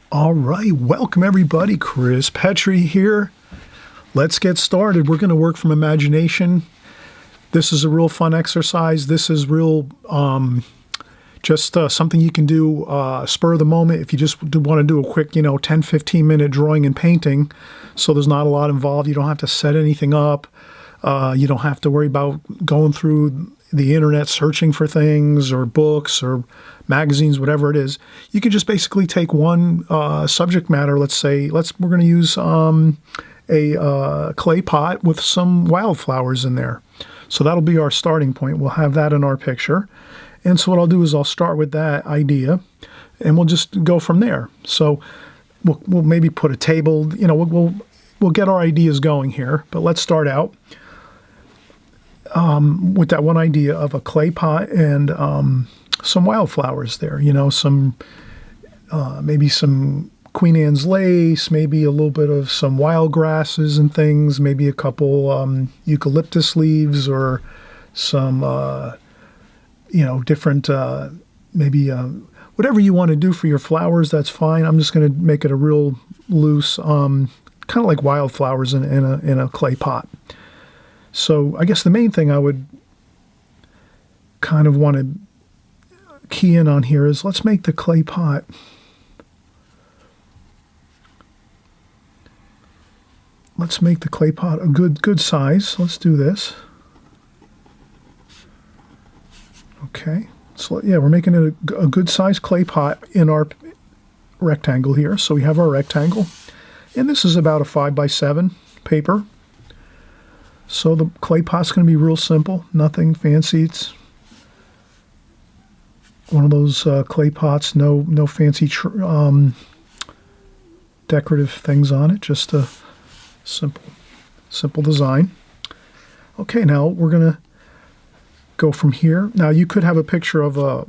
All right, welcome everybody. Chris Petri here. Let's get started. We're going to work from imagination. This is a real fun exercise. This is real, just something you can do spur of the moment if you just want to do a quick, 10, 15 minute drawing and painting. So there's not a lot involved. You don't have to set anything up. You don't have to worry about going through the internet searching for things or books or magazines, whatever it is. You can just basically take one subject matter. Let's say we're going to use a clay pot with some wildflowers in there. So that'll be our starting point. We'll have that in our picture. And so what I'll do is I'll start with that idea and we'll just go from there. So we'll maybe put a table, we'll get our ideas going here, but let's start out with that one idea of a clay pot and some wildflowers there, maybe some Queen Anne's lace, maybe a little bit of some wild grasses and things, maybe a couple eucalyptus leaves or some, different, maybe whatever you want to do for your flowers, that's fine. I'm just going to make it a real loose, kind of like wildflowers in a clay pot. So I guess the main thing I would kind of want to key in on here is let's make the clay pot a good size. Let's do this. Okay. So yeah, we're making it a good size clay pot in our rectangle here. So we have our rectangle. And this is about a 5x7 paper. So the clay pot's going to be real simple, nothing fancy. It's one of those clay pots, no fancy decorative things on it, just a simple design. Okay, now we're going to go from here. Now you could have a picture of a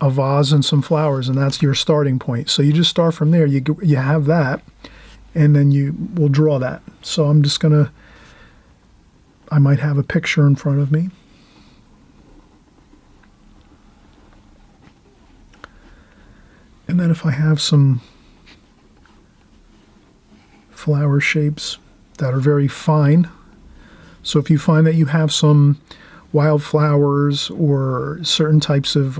vase and some flowers, and that's your starting point. So you just start from there. You have that, and then you will draw that. So I'm just going to, I might have a picture in front of me. And then if I have some flower shapes that are very fine, so if you find that you have some wildflowers or certain types of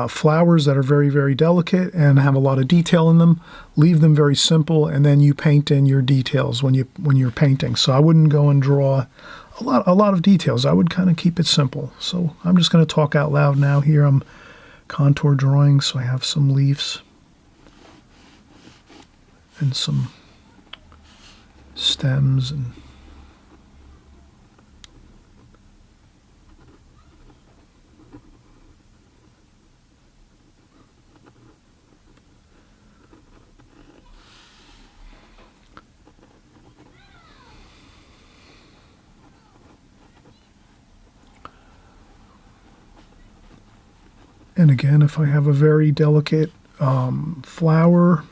flowers that are very, very delicate and have a lot of detail in them, leave them very simple, and then you paint in your details when you're painting. So I wouldn't go and draw a lot of details. I would kind of keep it simple. So I'm just going to talk out loud now here. I'm contour drawing, so I have some leaves and some stems and again, if I have a very delicate flower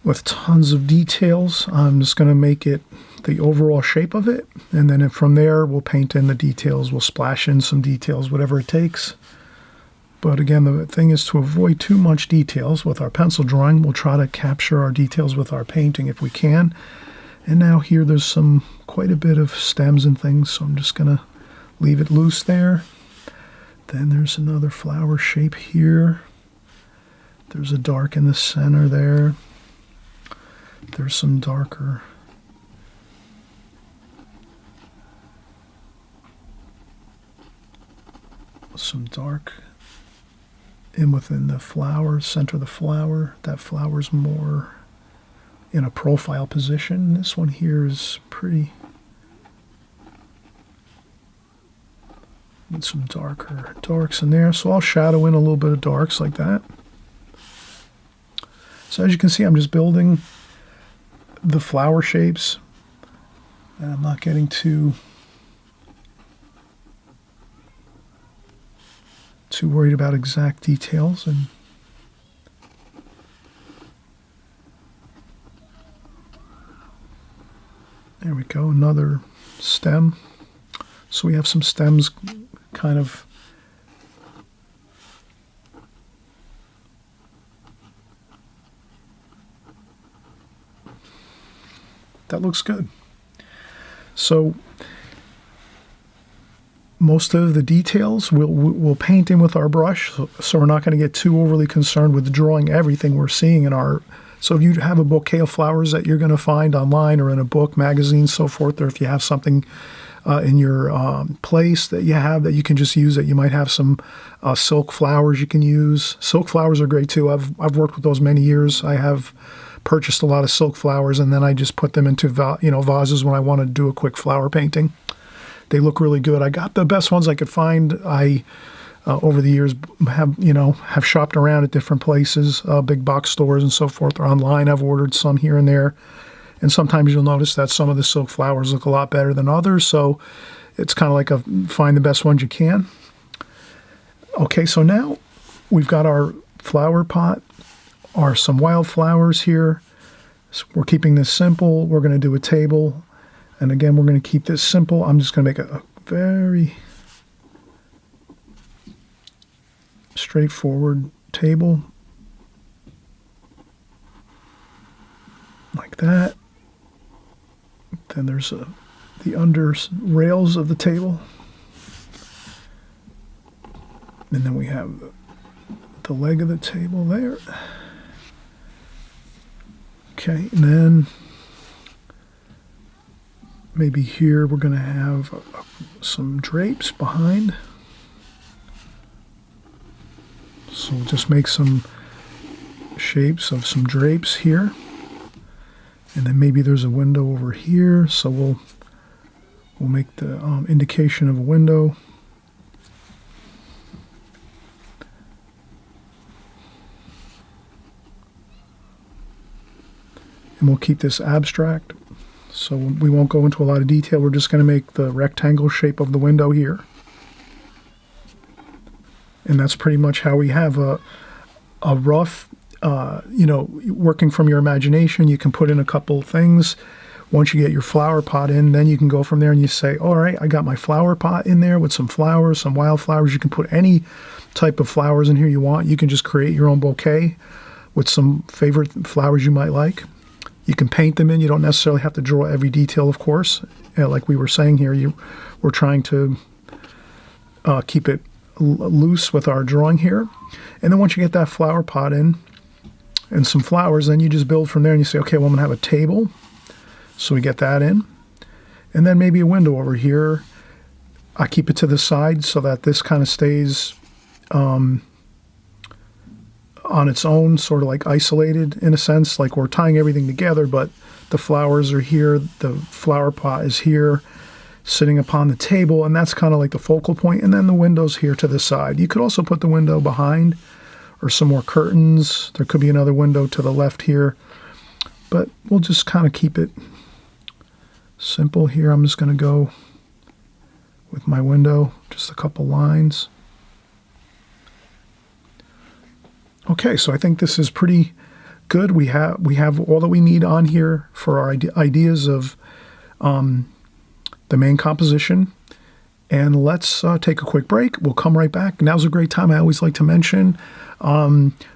with tons of details, I'm just going to make it the overall shape of it. And then from there, we'll paint in the details. We'll splash in some details, whatever it takes. But again, the thing is to avoid too much details with our pencil drawing. We'll try to capture our details with our painting if we can. And now here, there's quite a bit of stems and things. So I'm just going to leave it loose there. Then there's another flower shape here. There's a dark in the center there. There's some darker. Some dark in within the flower, center of the flower. That flower's more in a profile position. This one here is pretty. Need some darks in there. So I'll shadow in a little bit of darks like that. So as you can see, I'm just building the flower shapes. And I'm not getting too worried about exact details. And there we go, another stem. So we have some stems kind of that looks good. So most of the details we'll paint in with our brush, so we're not going to get too overly concerned with drawing everything we're seeing in our. So if you have a bouquet of flowers that you're going to find online or in a book, magazine, so forth, or if you have something in your place that you have that you can just use, that you might have some silk flowers you can use. Silk flowers are great too. I've worked with those many years. I have purchased a lot of silk flowers, and then I just put them into vases when I want to do a quick flower painting. They look really good. I got the best ones I could find. I over the years have shopped around at different places, big box stores and so forth, or online. I've ordered some here and there, and sometimes you'll notice that some of the silk flowers look a lot better than others. So it's kind of like find the best ones you can. Okay, so now we've got our flower pot, some wildflowers here. So we're keeping this simple. We're going to do a table. And again, we're going to keep this simple. I'm just going to make a very straightforward table. Like that. Then there's the under rails of the table. And then we have the leg of the table there. Okay, and then maybe here we're going to have some drapes behind. So we'll just make some shapes of some drapes here. And then maybe there's a window over here. So we'll make the indication of a window. And we'll keep this abstract. So we won't go into a lot of detail. We're just going to make the rectangle shape of the window here. And that's pretty much how we have a rough, working from your imagination. You can put in a couple things. Once you get your flower pot in, then you can go from there and you say, all right, I got my flower pot in there with some flowers, some wildflowers. You can put any type of flowers in here you want. You can just create your own bouquet with some favorite flowers you might like. You can paint them in. You don't necessarily have to draw every detail, of course. Like we were saying here, we're trying to keep it loose with our drawing here. And then once you get that flower pot in and some flowers, then you just build from there and you say, okay, well, I'm going to have a table. So we get that in. And then maybe a window over here. I keep it to the side so that this kind of stays on its own, sort of like isolated in a sense, like we're tying everything together, but the flowers are here, the flower pot is here, sitting upon the table, and that's kind of like the focal point, and then the window's here to the side. You could also put the window behind, or some more curtains. There could be another window to the left here, but we'll just kind of keep it simple here. I'm just going to go with my window, just a couple lines. Okay, so I think this is pretty good. We have all that we need on here for our ideas of the main composition. And let's take a quick break. We'll come right back. Now's a great time. I always like to mention,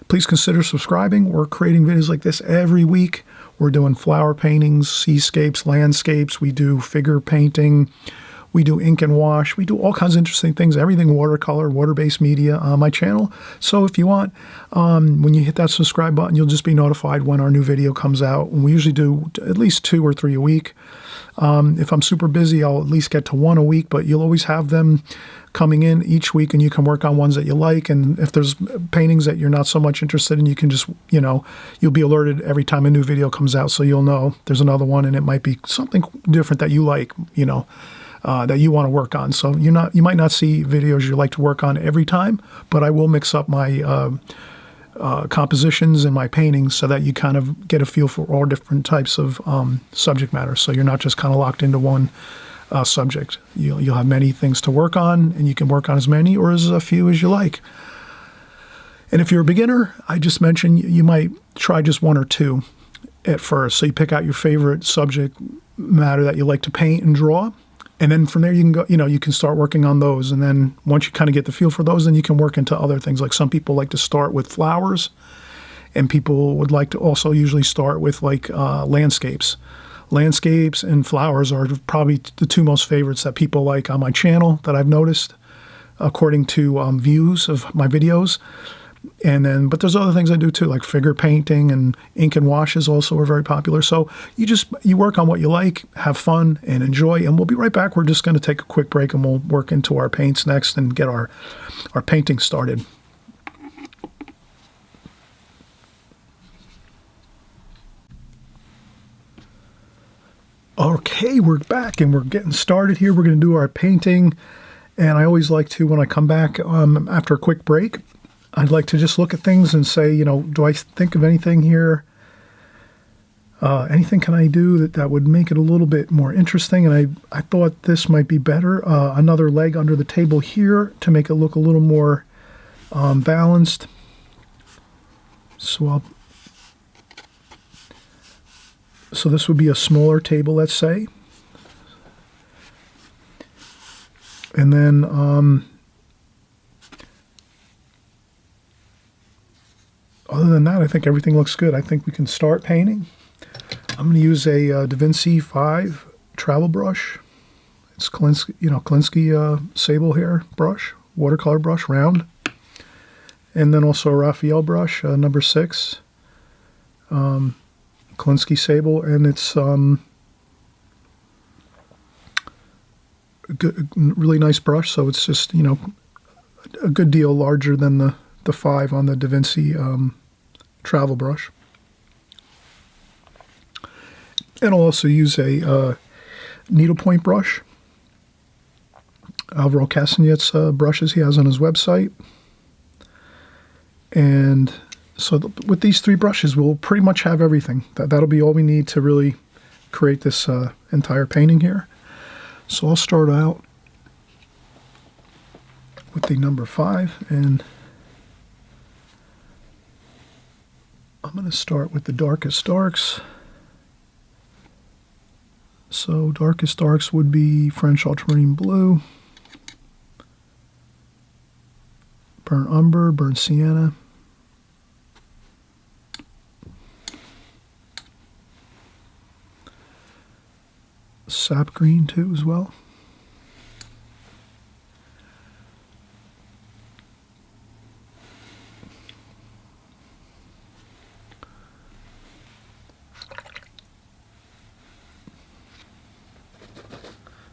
please consider subscribing. We're creating videos like this every week. We're doing flower paintings, seascapes, landscapes. We do figure painting. We do ink and wash. We do all kinds of interesting things, everything watercolor, water-based media on my channel. So if you want, when you hit that subscribe button, you'll just be notified when our new video comes out. And we usually do at least 2 or 3 a week. If I'm super busy, I'll at least get to 1 a week, but you'll always have them coming in each week, and you can work on ones that you like. And if there's paintings that you're not so much interested in, you can just, you'll be alerted every time a new video comes out, so you'll know there's another one, and it might be something different that you like, that you want to work on. So you might not see videos you like to work on every time, but I will mix up my compositions and my paintings so that you kind of get a feel for all different types of subject matter. So you're not just kind of locked into one subject. You'll have many things to work on, and you can work on as many or as few as you like. And if you're a beginner, I just mentioned you might try just 1 or 2 at first. So you pick out your favorite subject matter that you like to paint and draw. And then from there you can go, you can start working on those. And then once you kind of get the feel for those, then you can work into other things. Like some people like to start with flowers, and people would like to also usually start with like landscapes. Landscapes and flowers are probably the two most favorites that people like on my channel that I've noticed, according to views of my videos. And then, but there's other things I do too, like figure painting, and ink and washes also are very popular. So you work on what you like, have fun, and enjoy. And we'll be right back. We're just going to take a quick break, and we'll work into our paints next and get our painting started. Okay, we're back and we're getting started here. We're going to do our painting. And I always like to, when I come back after a quick break, I'd like to just look at things and say, do I think of anything here? Anything can I do that would make it a little bit more interesting? And I thought this might be better. Another leg under the table here to make it look a little more balanced. So this would be a smaller table, let's say. And then other than that, I think everything looks good. I think we can start painting. I'm going to use a Da Vinci 5 travel brush. It's Klinsky sable hair brush, watercolor brush, round. And then also a Raphael brush, number 6. Klinsky sable, and it's really nice brush, so it's just a good deal larger than the 5 on the Da Vinci travel brush. And I'll also use a needlepoint brush, Alvaro Castanet's brushes he has on his website. And so with these 3 brushes, we'll pretty much have everything. That'll be all we need to really create this entire painting here. So I'll start out with the number 5, and I'm going to start with the darkest darks. So darkest darks would be French ultramarine blue, burnt umber, burnt sienna, sap green too as well.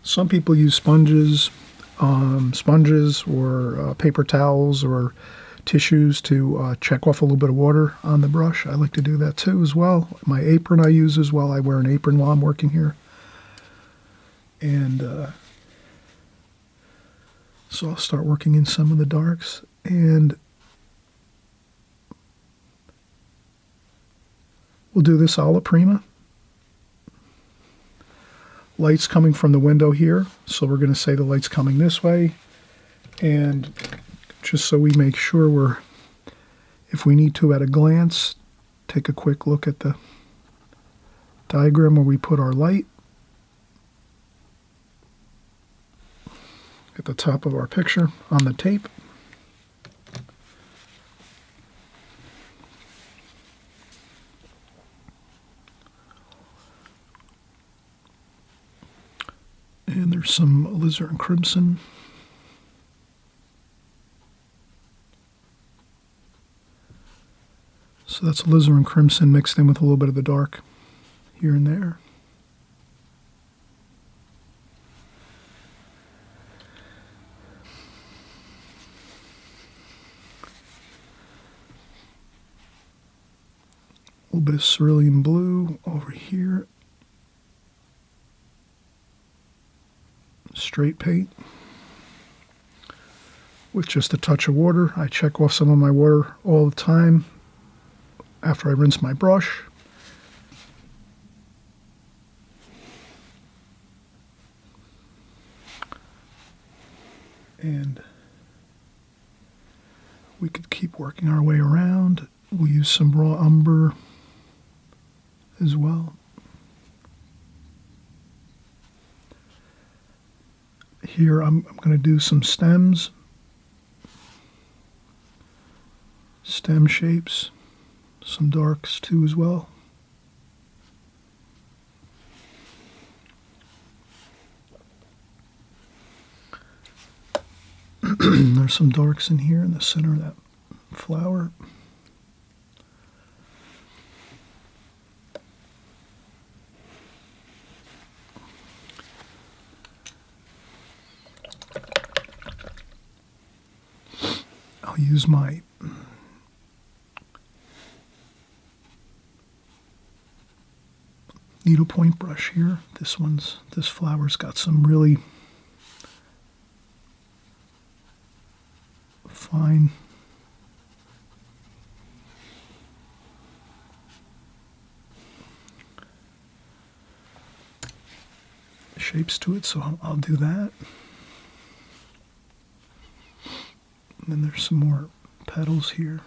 Some people use sponges or paper towels or tissues to check off a little bit of water on the brush. I like to do that too as well. My apron I use as well. I wear an apron while I'm working here. And so I'll start working in some of the darks, and we'll do this alla prima. Light's coming from the window here, so we're going to say the light's coming this way, and just so we make sure if we need to at a glance, take a quick look at the diagram where we put our light. At the top of our picture on the tape. And there's some alizarin crimson. So that's alizarin crimson mixed in with a little bit of the dark here and there. A little bit of cerulean blue over here. Straight paint with just a touch of water. I check off some of my water all the time after I rinse my brush. And we could keep working our way around. We'll use some raw umber as well. Here I'm going to do some stems, stem shapes, some darks too as well. There's some darks in here in the center of that flower. I'll use my needlepoint brush here. This flower's got some really fine shapes to it, so I'll do that. And then there's some more petals here.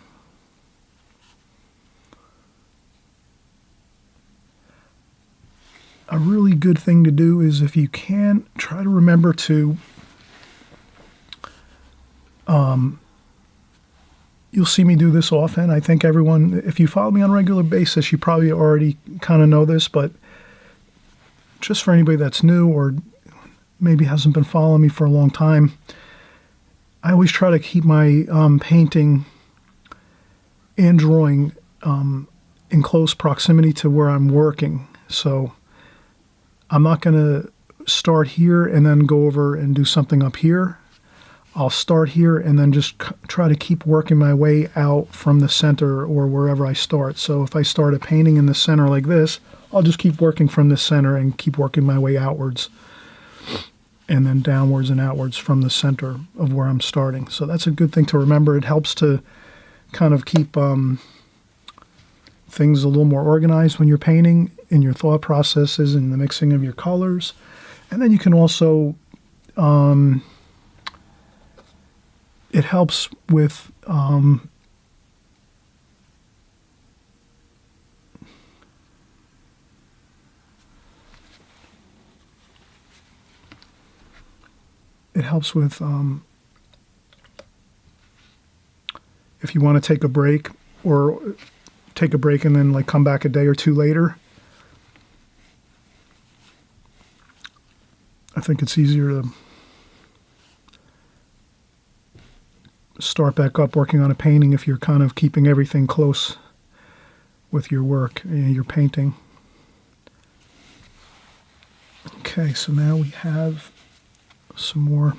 A really good thing to do is, if you can, try to remember to, you'll see me do this often. I think everyone, if you follow me on a regular basis, you probably already kind of know this, but just for anybody that's new or maybe hasn't been following me for a long time, I always try to keep my painting and drawing in close proximity to where I'm working. So I'm not going to start here and then go over and do something up here. I'll start here and then just try to keep working my way out from the center or wherever I start. So if I start a painting in the center like this, I'll just keep working from the center and keep working my way outwards and then downwards and outwards from the center of where I'm starting. So that's a good thing to remember. It helps to kind of keep things a little more organized when you're painting in your thought processes and the mixing of your colors. And then you can also, it helps with if you want to take a break, or take a break and then like come back a day or two later. I think it's easier to start back up working on a painting if you're kind of keeping everything close with your work and your painting. Okay, so now we have some more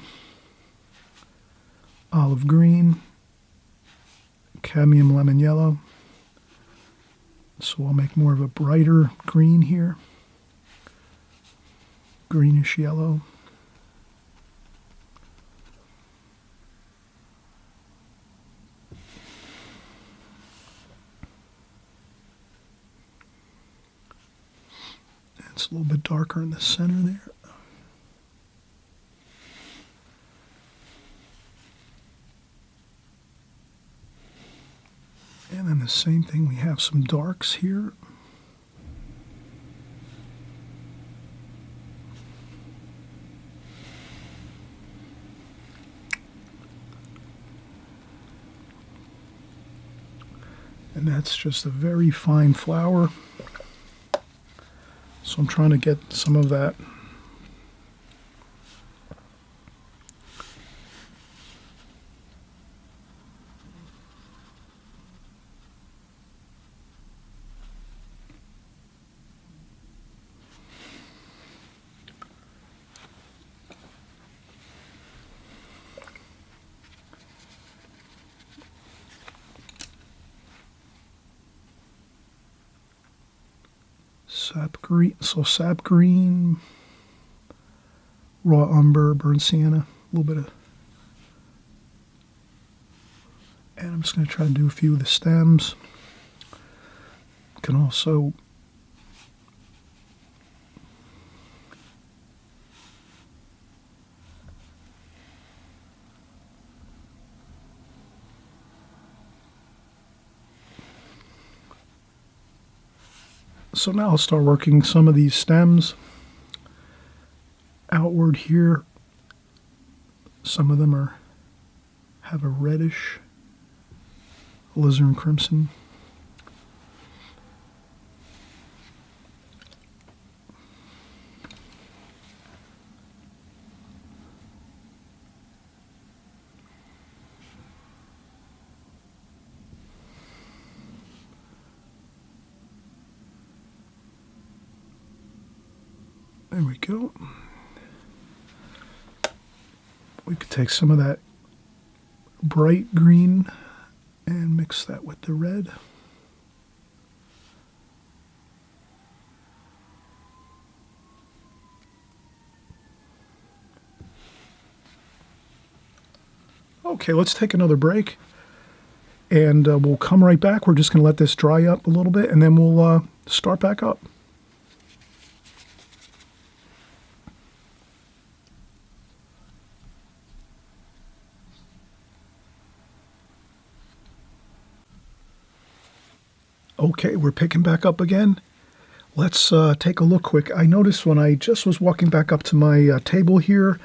olive green, cadmium lemon yellow. So I'll make more of a brighter green here, greenish yellow. It's a little bit darker in the center there. And then the same thing, we have some darks here. And that's just a very fine flower. So I'm trying to get some of that sap green, sap green, raw umber, burnt sienna, a little bit of, and I'm just going to try to do a few of the stems. Can also So now I'll start working some of these stems outward here. Some of them have a reddish alizarin crimson. There we go. We could take some of that bright green and mix that with the red. Okay, let's take another break, and we'll come right back. We're just going to let this dry up a little bit, and then we'll start back up. Okay, we're picking back up again. Let's take a look quick. I noticed when I just was walking back up to my table here,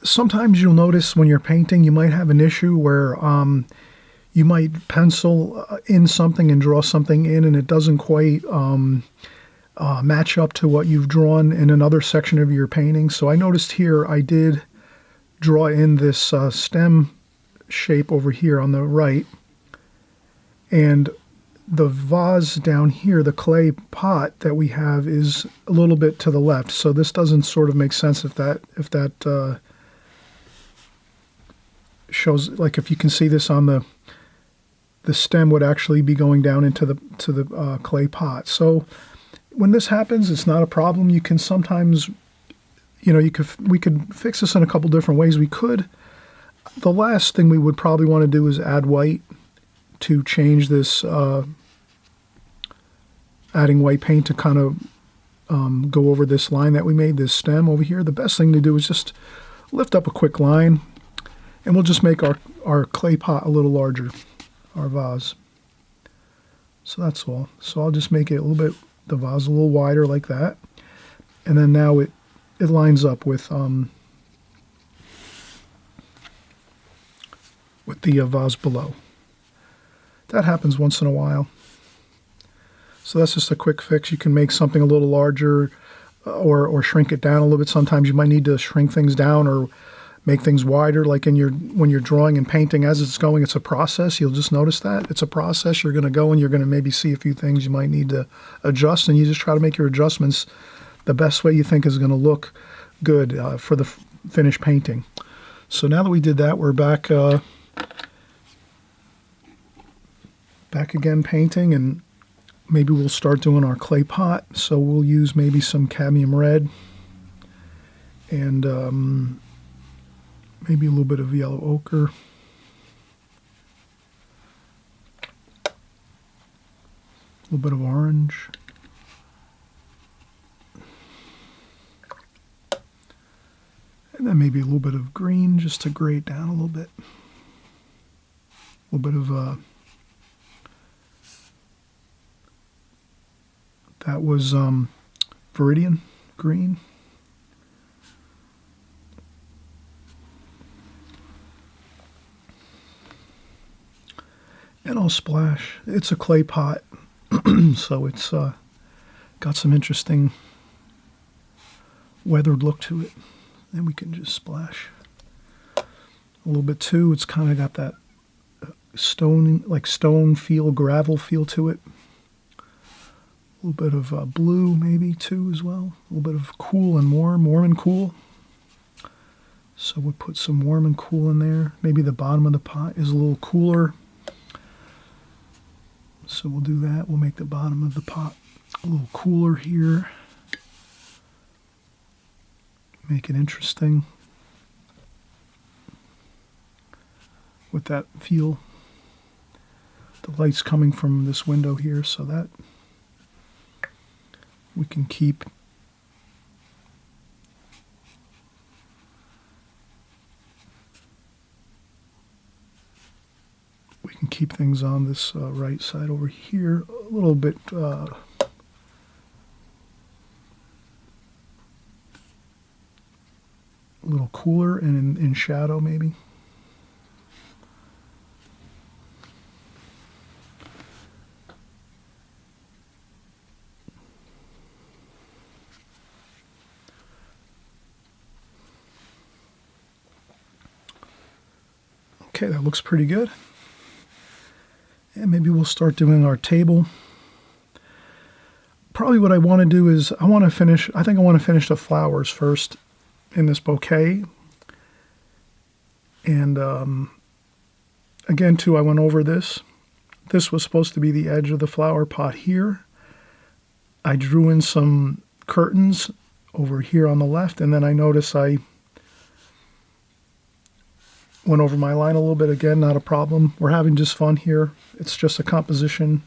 sometimes you'll notice when you're painting, you might have an issue where you might pencil in something and draw something in, and it doesn't quite match up to what you've drawn in another section of your painting. So I noticed here I did draw in this stem shape over here on the right, and the vase down here, the clay pot that we have, is a little bit to the left. So this doesn't sort of make sense if that shows, like if you can see this on the stem would actually be going down into the clay pot. So when this happens, it's not a problem. You can sometimes, we could fix this in a couple different ways. The last thing we would probably want to do is add white to change this, adding white paint to kind of go over this line that we made, this stem over here. The best thing to do is just lift up a quick line, and we'll just make our clay pot a little larger, our vase. So that's all. So I'll just make it the vase a little wider like that. And then now it lines up with the vase below. That happens once in a while. So that's just a quick fix. You can make something a little larger or shrink it down a little bit. Sometimes you might need to shrink things down or make things wider, like when you're drawing and painting as it's going. It's a process. You'll just notice that. It's a process. You're going to go and you're going to maybe see a few things you might need to adjust, and you just try to make your adjustments the best way you think is going to look good for the finished painting. So now that we did that, we're back again painting, and maybe we'll start doing our clay pot. So we'll use maybe some cadmium red and maybe a little bit of yellow ochre. A little bit of orange. And then maybe a little bit of green just to gray it down a little bit. A little bit of that was Viridian green. And I'll splash. It's a clay pot, so it's got some interesting weathered look to it. And we can just splash a little bit too. It's kind of got that stone feel, gravel feel to it. A little bit of blue maybe too as well. A little bit of cool and warm and cool. So we'll put some warm and cool in there. Maybe the bottom of the pot is a little cooler. So we'll do that. We'll make the bottom of the pot a little cooler here. Make it interesting with that feel. The light's coming from this window here, so that we can keep things on this right side over here a little bit a little cooler and in shadow maybe. Okay, that looks pretty good. And maybe we'll start doing our table. probably what I want to do is I think I want to finish the flowers first in this bouquet. And again, too, I went over this. This was supposed to be the edge of the flower pot here. I drew in some curtains over here on the left, and then I noticed I went over my line a little bit again, not a problem. We're having just fun here. It's just a composition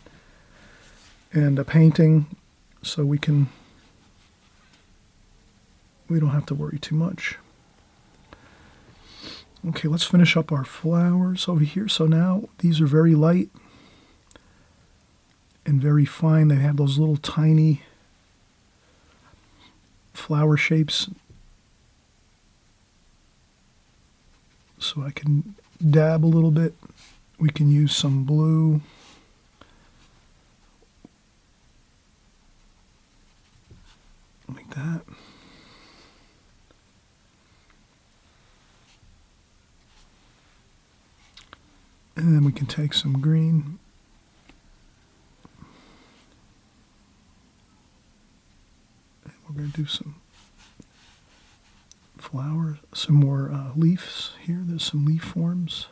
and a painting, so we don't have to worry too much. Okay, let's finish up our flowers over here. So now these are very light and very fine. They have those little tiny flower shapes. So I can dab a little bit. We can use some blue. Like that. And then we can take some green. And we're going to do some flowers, some more leaves here. There's some leaf forms.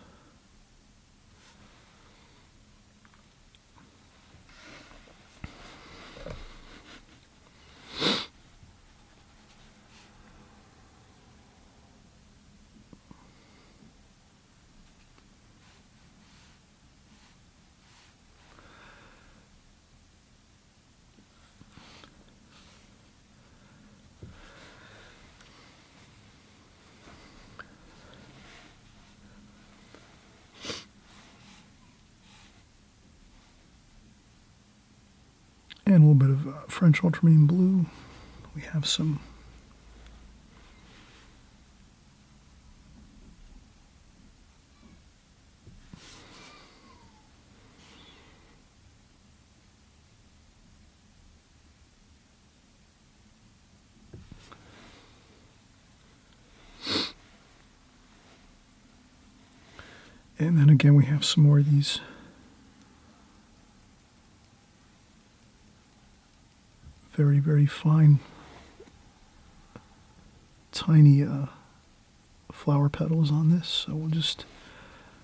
And a little bit of French ultramarine blue. We have some and then again we have some more of these very, very fine, tiny flower petals on this. So we'll just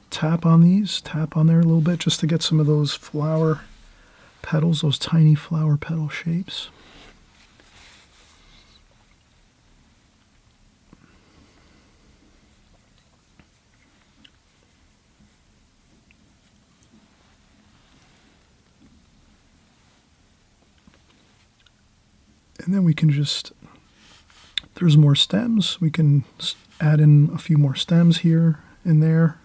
tap on these, tap on there a little bit just to get some of those flower petals, those tiny flower petal shapes. And then we can just, there's more stems. We can add in a few more stems here and there.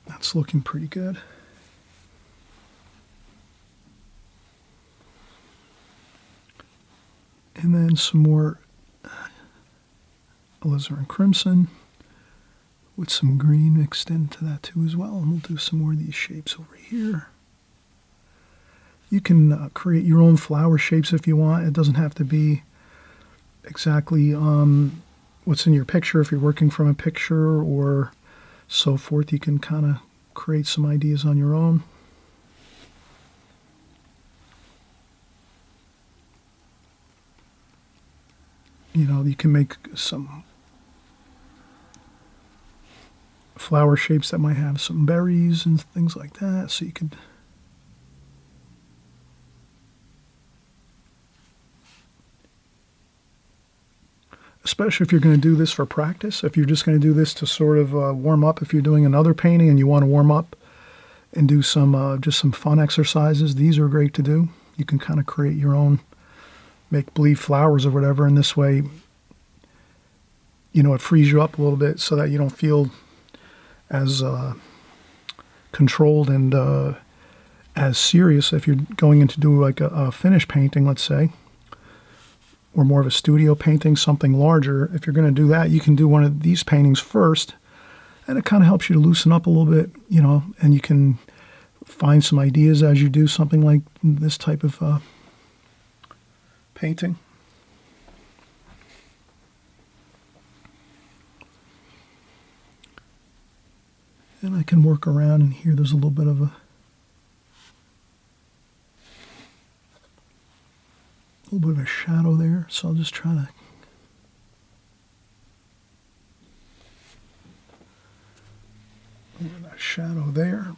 That's looking pretty good. And then some more alizarin crimson with some green mixed into that too as well. And we'll do some more of these shapes over here. You can create your own flower shapes if you want. It doesn't have to be exactly what's in your picture. If you're working from a picture or so forth, you can kind of create some ideas on your own. You know, you can make some flower shapes that might have some berries and things like that. So you could especially if you're going to do this for practice, if you're just going to do this to sort of warm up, if you're doing another painting and you want to warm up and do some just some fun exercises, these are great to do. You can kind of create your own make-believe flowers or whatever, and this way, you know, it frees you up a little bit so that you don't feel as controlled and as serious if you're going in to do like a finished painting, let's say, or more of a studio painting, something larger. If you're going to do that, you can do one of these paintings first, and it kind of helps you to loosen up a little bit, you know, and you can find some ideas as you do something like this type of painting. And I can work around in here. There's a little bit of a shadow there, so I'll just try to that shadow there.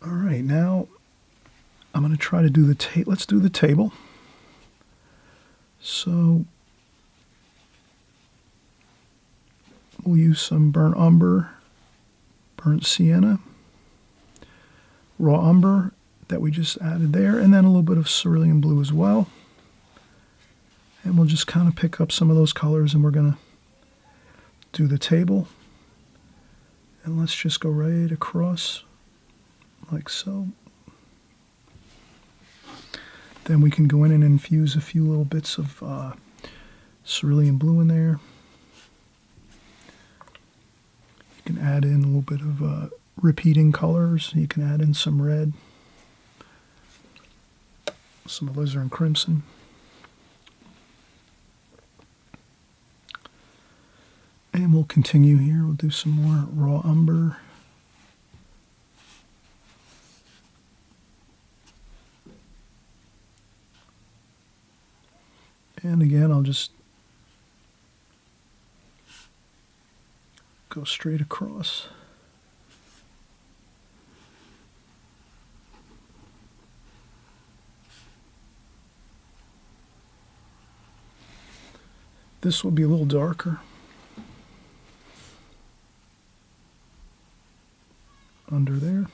All right, now I'm going to try to do the table. Let's do the table. So we'll use some burnt umber, burnt sienna, raw umber that we just added there, and then a little bit of cerulean blue as well. And we'll just kind of pick up some of those colors, and we're going to do the table. And let's just go right across like so. Then we can go in and infuse a few little bits of cerulean blue in there. You can add in a little bit of repeating colors. You can add in some red, some alizarin crimson. And we'll continue here. We'll do some more raw umber. And again, I'll just go straight across. This will be a little darker. Under there.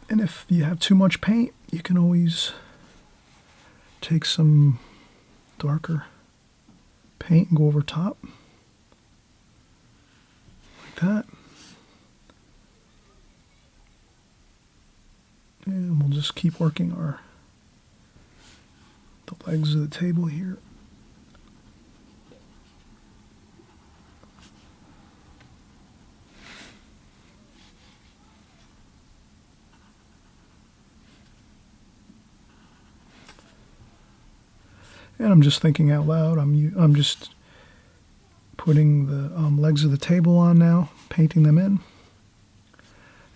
And if you have too much paint, you can always take some darker paint and go over top. Like that. And we'll just keep working the legs of the table here. And I'm just thinking out loud. I'm just putting the legs of the table on now, painting them in.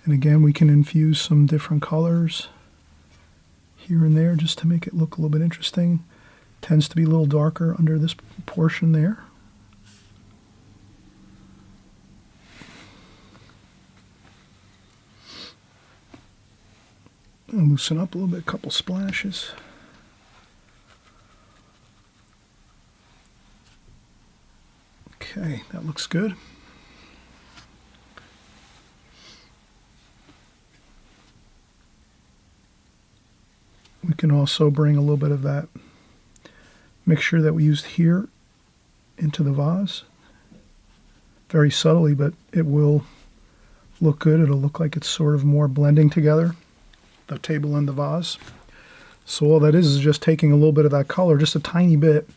And again, we can infuse some different colors here and there just to make it look a little bit interesting. Tends to be a little darker under this portion there. And loosen up a little bit, a couple splashes. Okay, that looks good. We can also bring a little bit of that mixture that we used here into the vase. Very subtly, but it will look good. It'll look like it's sort of more blending together, the table and the vase. So all that is just taking a little bit of that color, just a tiny bit,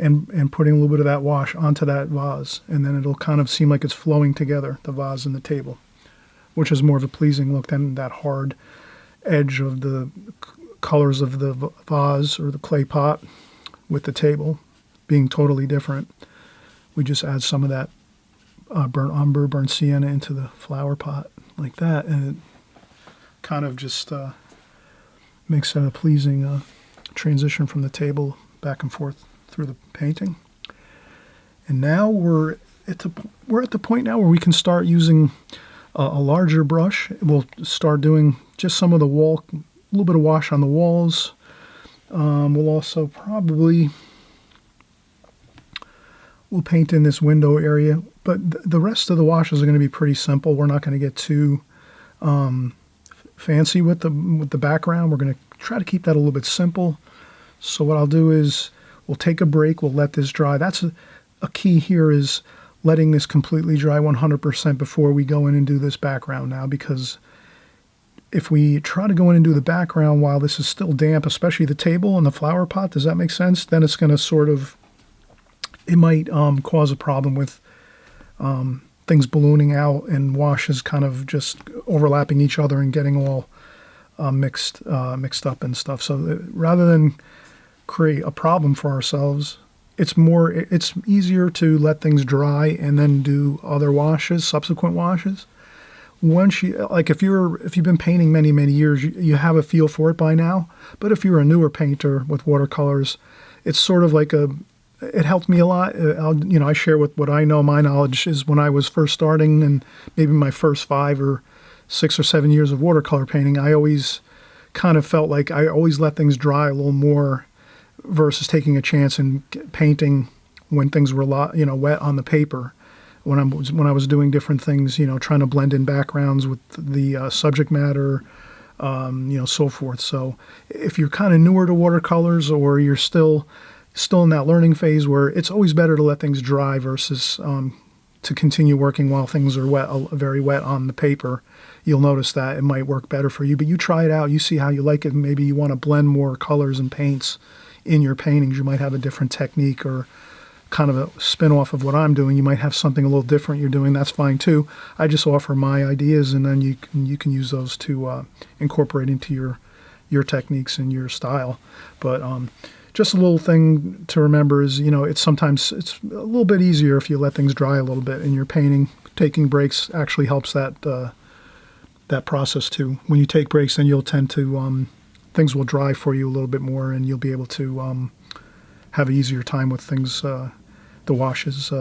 and putting a little bit of that wash onto that vase, and then it'll kind of seem like it's flowing together, the vase and the table, which is more of a pleasing look than that hard edge of the colors of the vase or the clay pot with the table being totally different. We just add some of that burnt umber, burnt sienna into the flower pot like that, and it kind of just makes it a pleasing transition from the table back and forth through the painting. And now we're at the point now where we can start using a larger brush. We'll start doing just some of the wall, a little bit of wash on the walls. We'll also probably paint in this window area, but the rest of the washes are going to be pretty simple. We're not going to get too fancy with the background. We're going to try to keep that a little bit simple. So what I'll do is we'll take a break. We'll let this dry. That's a key here, is letting this completely dry 100% before we go in and do this background now, because if we try to go in and do the background while this is still damp, especially the table and the flower pot, does that make sense? Then it's going to it might cause a problem with things ballooning out and washes kind of just overlapping each other and getting all mixed up and stuff. So rather than create a problem for ourselves, it's easier to let things dry and then do other washes, subsequent washes. Once you, like, if you've been painting many years, you have a feel for it by now. But if you're a newer painter with watercolors, it's sort of like it helped me a lot. I share with what I know. My knowledge is when I was first starting, and maybe my first 5 or 6 or 7 years of watercolor painting, I always kind of felt like I always let things dry a little more versus taking a chance and painting when things were wet on the paper. When I was doing different things, trying to blend in backgrounds with the subject matter, so forth. So if you're kind of newer to watercolors, or you're still in that learning phase where it's always better to let things dry versus to continue working while things are wet, very wet on the paper, you'll notice that it might work better for you. But you try it out, you see how you like it. Maybe you want to blend more colors and paints in your paintings. You might have a different technique, or kind of a spin-off of what I'm doing. You might have something a little different you're doing. That's fine too. I just offer my ideas, and then you can use those to incorporate into your techniques and your style. But just a little thing to remember is, it's sometimes it's a little bit easier if you let things dry a little bit in your painting. Taking breaks actually helps that process too. When you take breaks, then you'll tend to things will dry for you a little bit more, and you'll be able to have an easier time with things, the washes,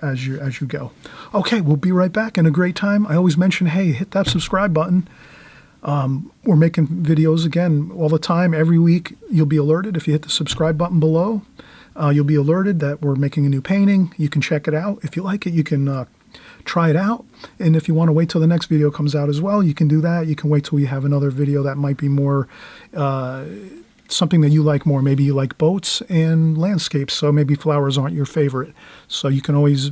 as you go. Okay, we'll be right back in a great time. I always mention, hey, hit that subscribe button. We're making videos again all the time. Every week you'll be alerted if you hit the subscribe button below. You'll be alerted that we're making a new painting. You can check it out. If you like it, you can try it out. And if you want to wait till the next video comes out as well, you can do that. You can wait till we have another video that might be more something that you like more. Maybe you like boats and landscapes, so maybe flowers aren't your favorite. So you can always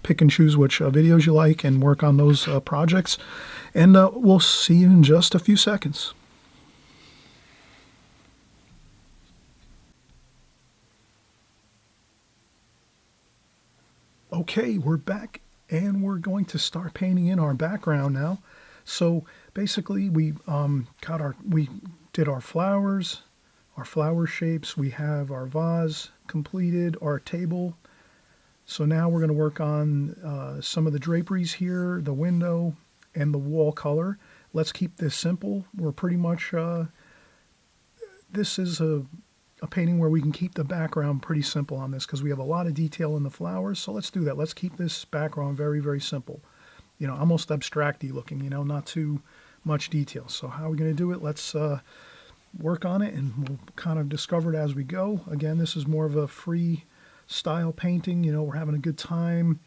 pick and choose which videos you like and work on those projects. And we'll see you in just a few seconds. Okay, we're back, and we're going to start painting in our background now. So basically, we did our flowers, our flower shapes. We have our vase completed, our table. So now we're going to work on some of the draperies here, the window, and the wall color. Let's keep this simple. We're pretty much, this is a painting where we can keep the background pretty simple on this, because we have a lot of detail in the flowers. So let's do that. Let's keep this background very, very simple. Almost abstract-y looking, not too much detail. So how are we going to do it? Let's work on it, and we'll kind of discover it as we go. Again, this is more of a free style painting. We're having a good time.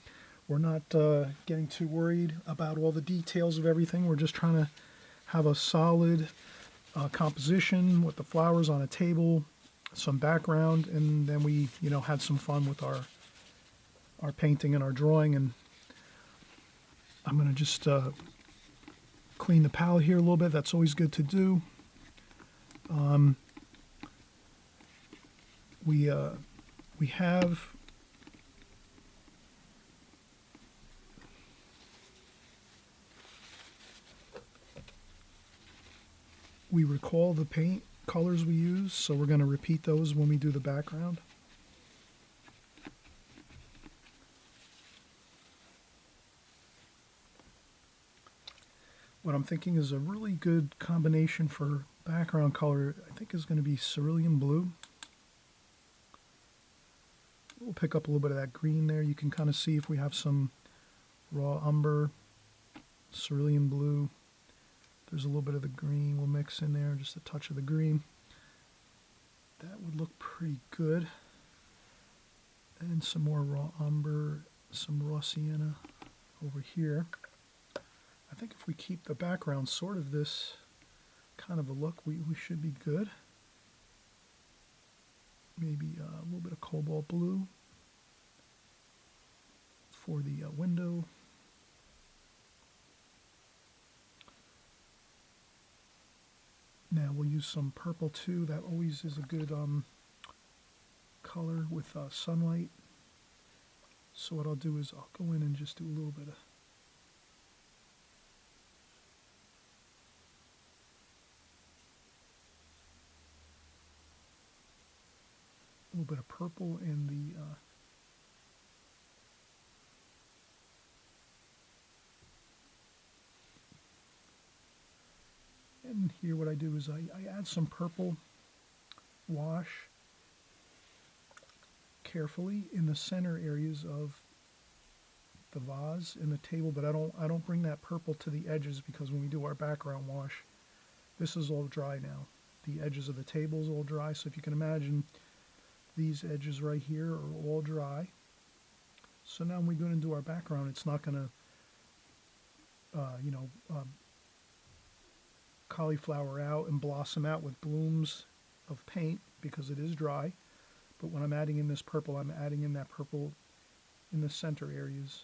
We're not getting too worried about all the details of everything. We're just trying to have a solid composition with the flowers on a table, some background, and then we had some fun with our painting and our drawing. And I'm going to just clean the palette here a little bit. That's always good to do. We have we recall the paint colors we use, so we're going to repeat those when we do the background. What I'm thinking is a really good combination for background color, I think, is going to be cerulean blue. We'll pick up a little bit of that green there. You can kind of see if we have some raw umber, cerulean blue. There's a little bit of the green we'll mix in there, just a touch of the green. That would look pretty good. And some more raw umber, some raw sienna over here. I think if we keep the background sort of this kind of a look, we should be good. Maybe a little bit of cobalt blue for the window. Now we'll use some purple too. That always is a good color with sunlight. So what I'll do is I'll go in and just do a little bit of purple in the and here what I do is I add some purple wash carefully in the center areas of the vase and the table, but I don't bring that purple to the edges, because when we do our background wash, this is all dry now. The edges of the table is all dry, so if you can imagine, these edges right here are all dry. So now when we go into our background, it's not going to, cauliflower out and blossom out with blooms of paint, because it is dry. But when I'm adding in this purple, I'm adding in that purple in the center areas,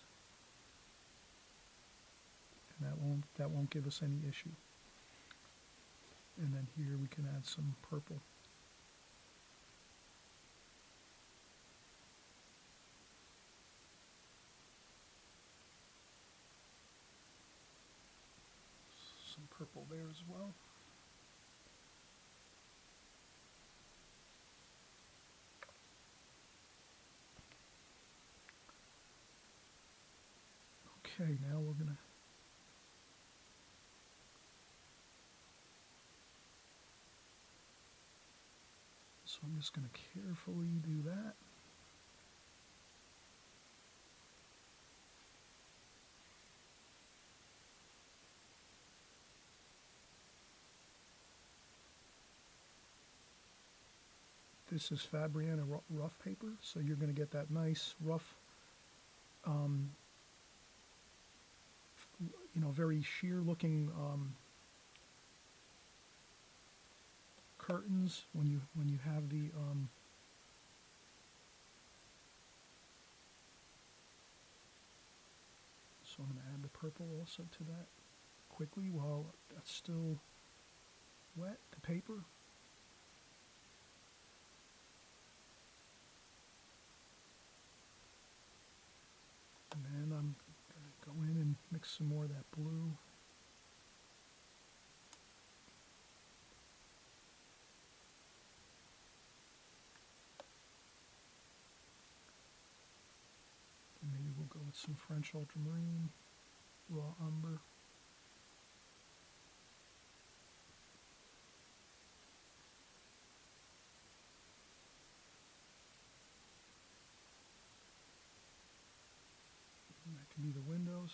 and that won't give us any issue. And then here we can add some purple. Some purple there as well. Okay, now we're gonna so I'm just going to carefully do that. This is Fabriana rough paper, so you're going to get that nice rough, very sheer looking curtains when you have the so I'm going to add the purple also to that quickly while that's still wet, the paper. And then I'm going to go in and mix some more of that blue. And maybe we'll go with some French ultramarine, raw umber. And that can be the windows.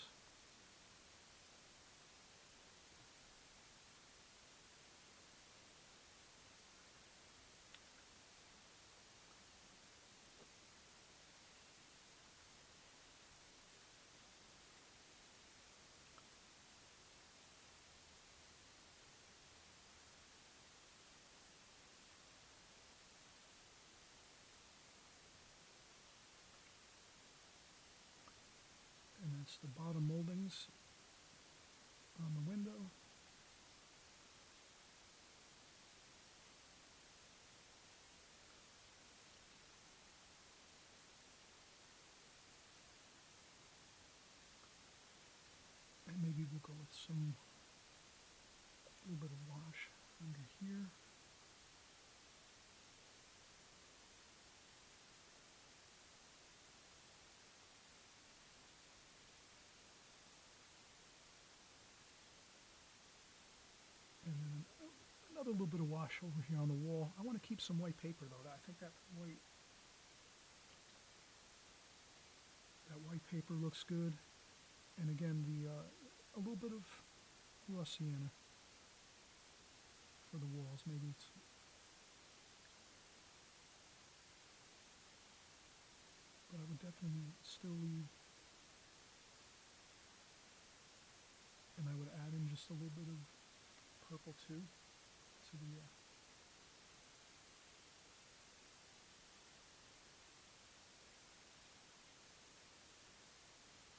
And that's the bottom moldings on the window. And maybe we'll go with some little bit of wash under here. And then another little bit of wash over here on the wall. I want to keep some white paper though. I think that white paper looks good. And again, a little bit of raw sienna for the walls. Maybe it's, but I would definitely still leave, and I would add in just a little bit of purple too to the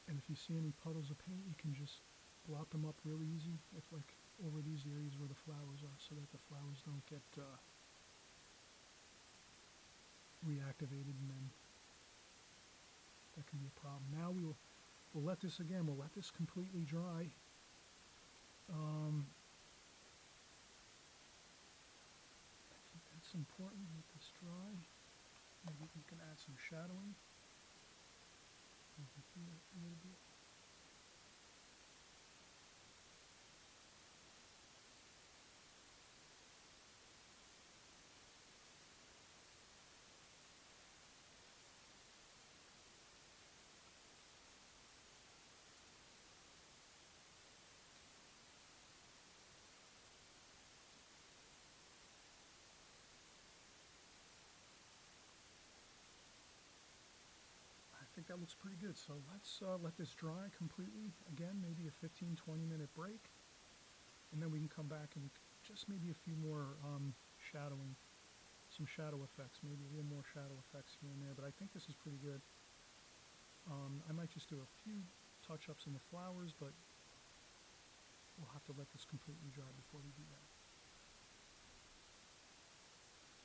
and if you see any puddles of paint, you can just blot them up really easy, if like over these areas where the flowers are, so that the flowers don't get reactivated and then that can be a problem. Now we'll let this again. We'll let this completely dry. I think that's important. Let this dry. Maybe we can add some shadowing over here a little bit. I think that looks pretty good. So let's let this dry completely. Again, maybe a 15-20 minute break. And then we can come back and just maybe a few more shadowing, some shadow effects, maybe a little more shadow effects here and there. But I think this is pretty good. I might just do a few touch-ups in the flowers, but we'll have to let this completely dry before we do that.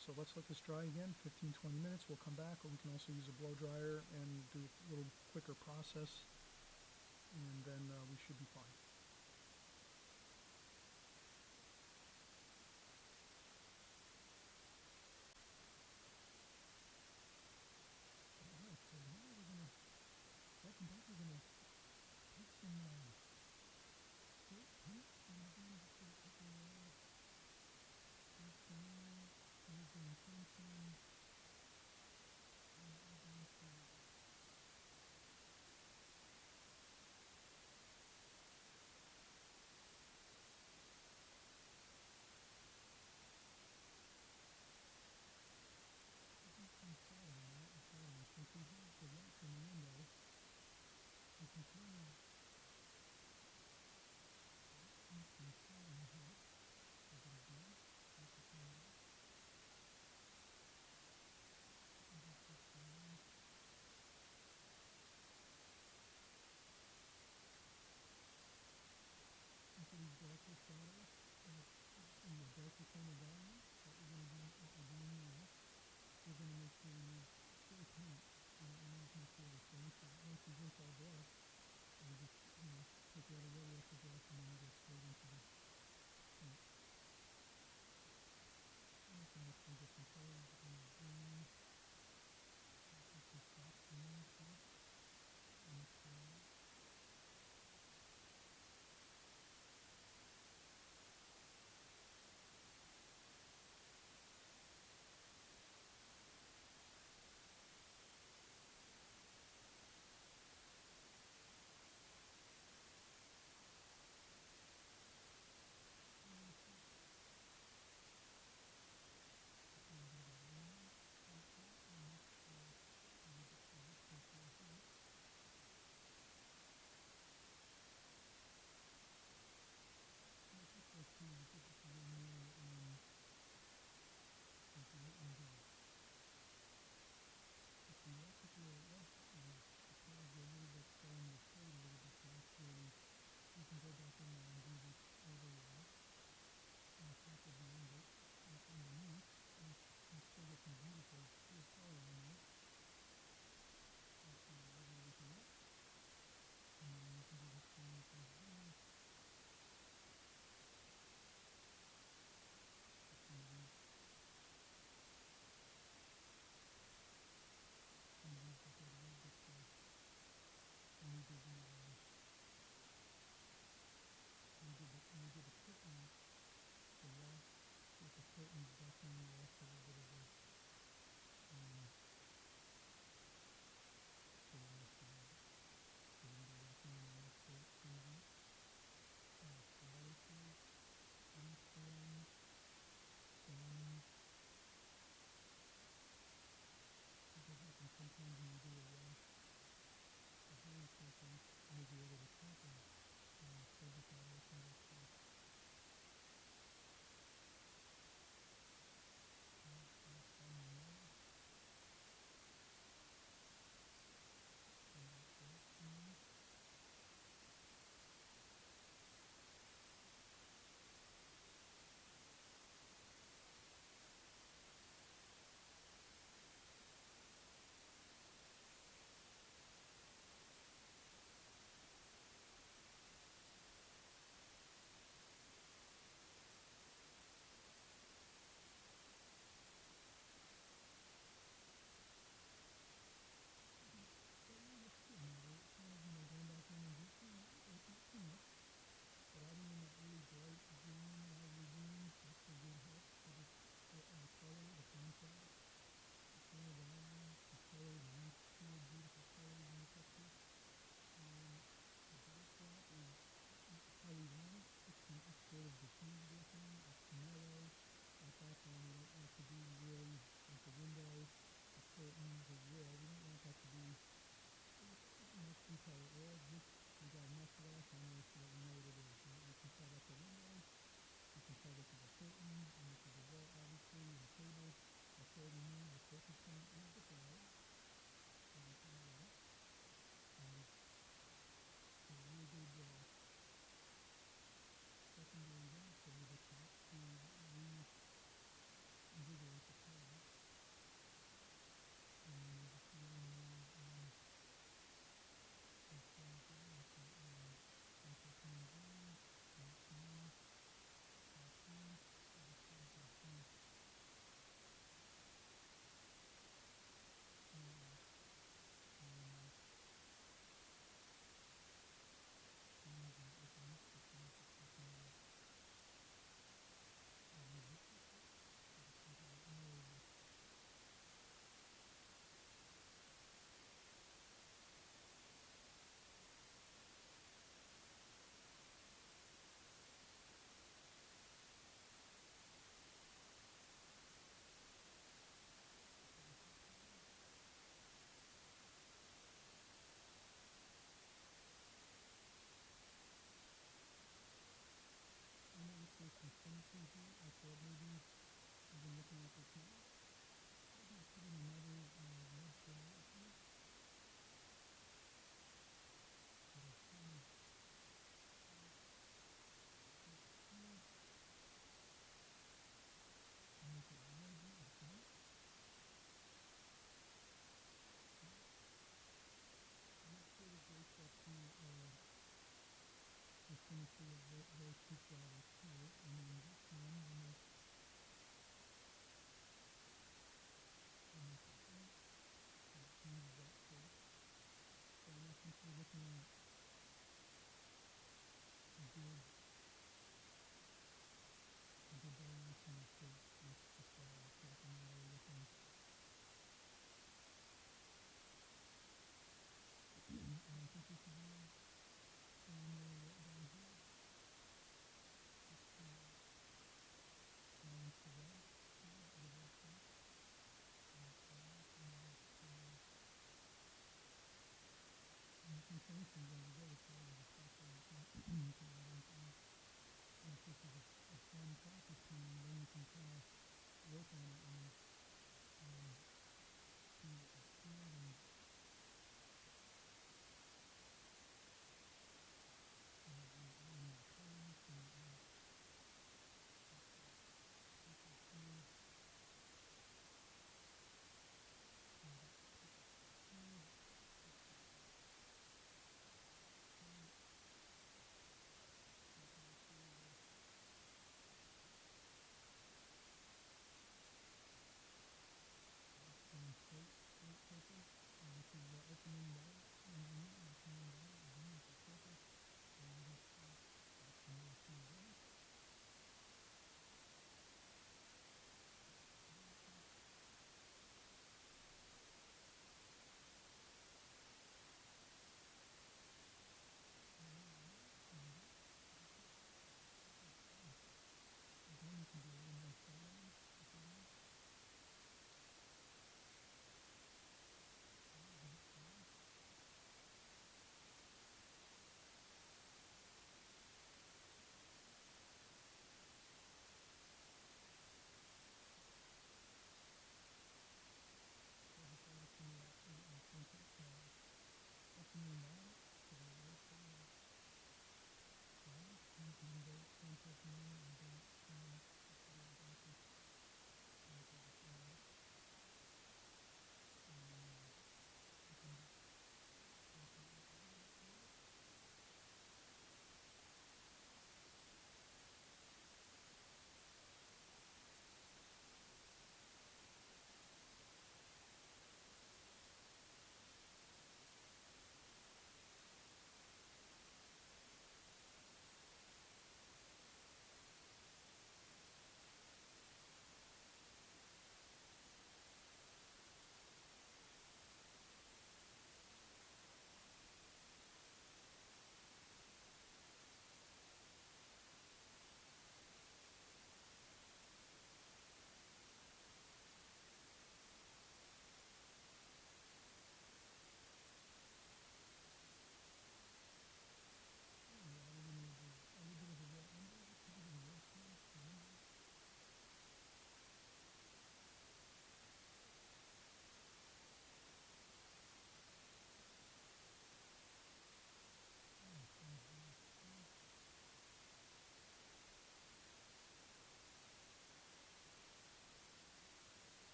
So let's let this dry again, 15-20 minutes. We'll come back, or we can also use a blow dryer and do a little quicker process, and then we should be fine.